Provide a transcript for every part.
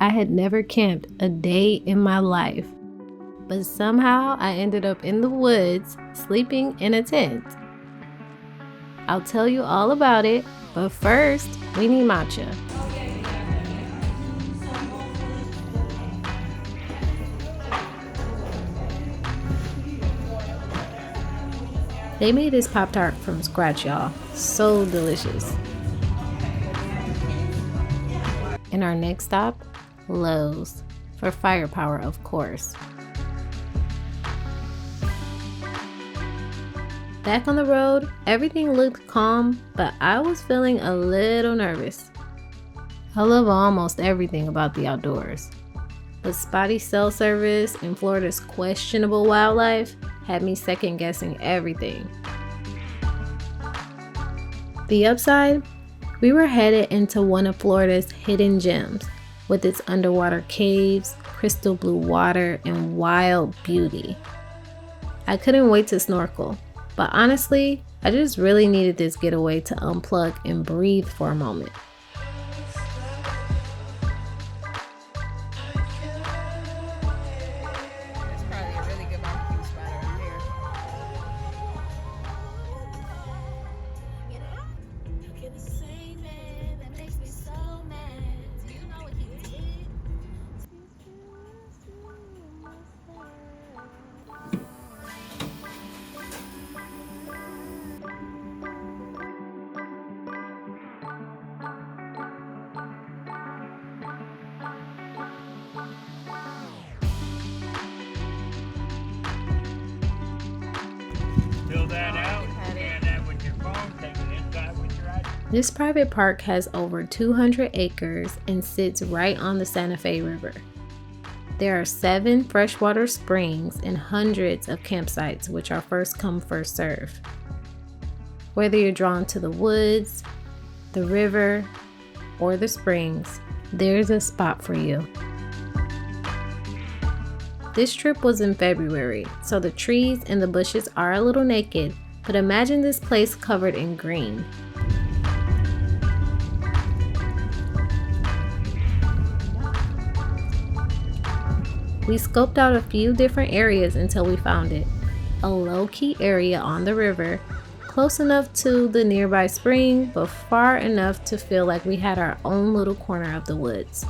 I had never camped a day in my life, but somehow I ended up in the woods sleeping in a tent. I'll tell you all about it, but first we need matcha. They made this Pop-Tart from scratch, y'all. So delicious. And our next stop, Lowe's, for firepower, of course. Back on the road, everything looked calm, but I was feeling a little nervous. I love almost everything about the outdoors, but spotty cell service and Florida's questionable wildlife had me second guessing everything. The upside? We were headed into one of Florida's hidden gems, with its underwater caves, crystal blue water, and wild beauty. I couldn't wait to snorkel, but honestly, I just really needed this getaway to unplug and breathe for a moment. This private park has over 200 acres and sits right on the Santa Fe River. There are 7 freshwater springs and hundreds of campsites, which are first come, first serve. Whether you're drawn to the woods, the river, or the springs, there's a spot for you. This trip was in February, so the trees and the bushes are a little naked, but imagine this place covered in green. We scoped out a few different areas until we found it. A low-key area on the river, close enough to the nearby spring, but far enough to feel like we had our own little corner of the woods.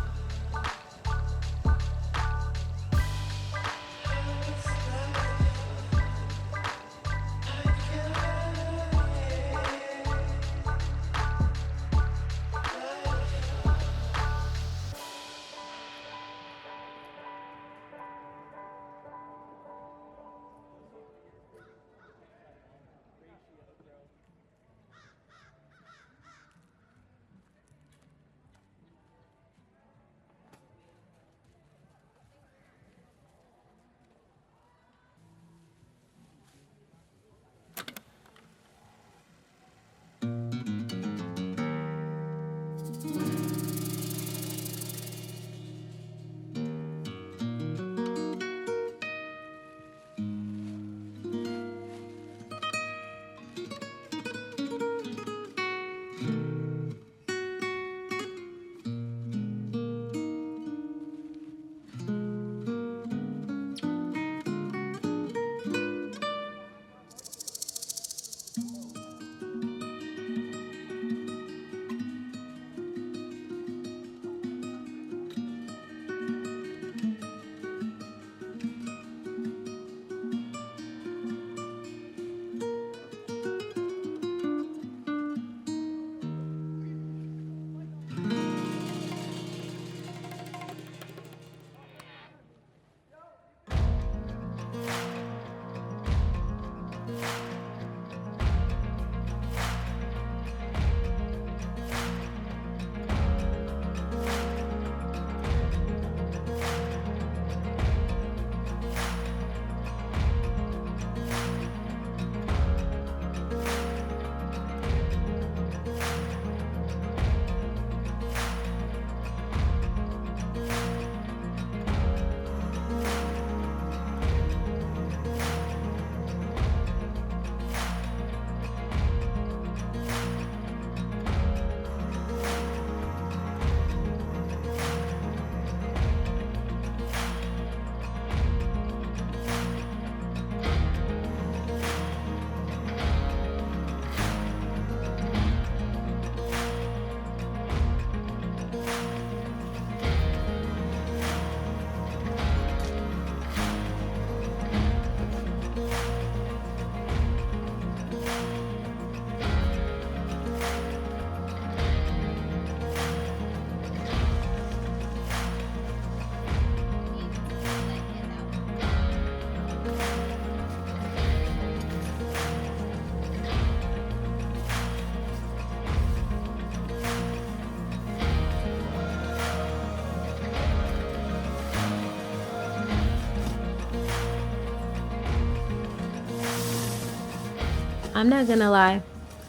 I'm not gonna lie,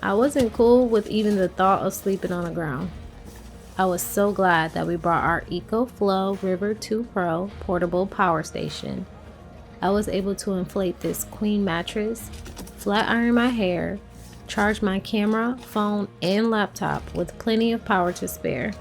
I wasn't cool with even the thought of sleeping on the ground. I was so glad that we brought our EcoFlow River 2 Pro portable power station. I was able to inflate this queen mattress, flat iron my hair, charge my camera, phone, and laptop with plenty of power to spare.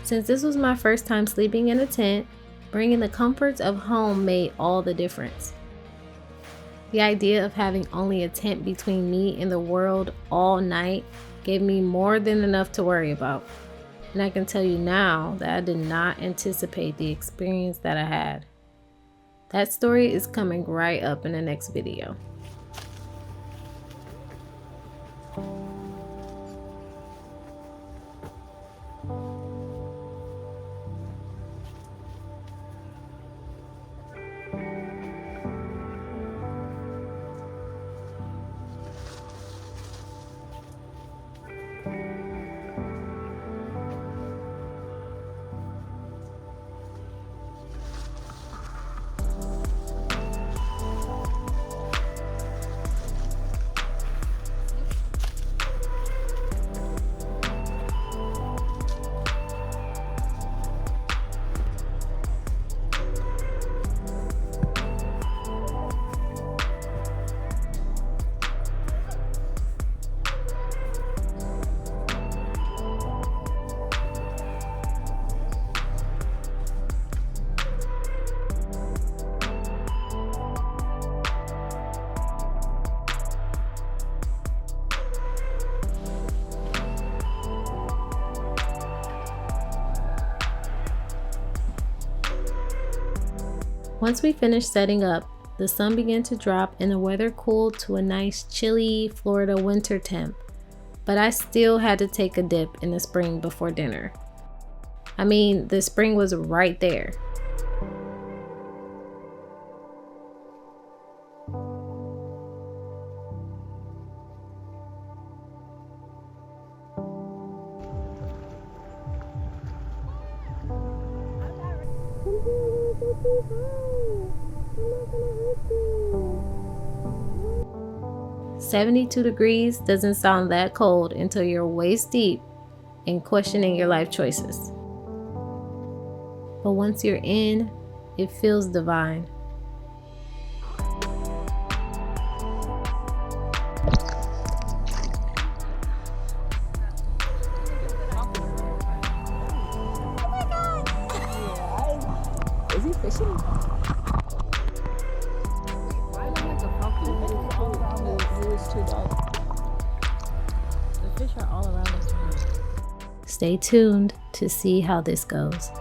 Since this was my first time sleeping in a tent, bringing the comforts of home made all the difference. The idea of having only a tent between me and the world all night gave me more than enough to worry about. And I can tell you now that I did not anticipate the experience that I had. That story is coming right up in the next video. Once we finished setting up, the sun began to drop and the weather cooled to a nice chilly Florida winter temp, but I still had to take a dip in the spring before dinner. I mean, the spring was right there. "72 degrees doesn't sound that cold until you're waist deep in questioning your life choices. But once you're in, it feels divine." Is he fishing? Stay tuned to see how this goes.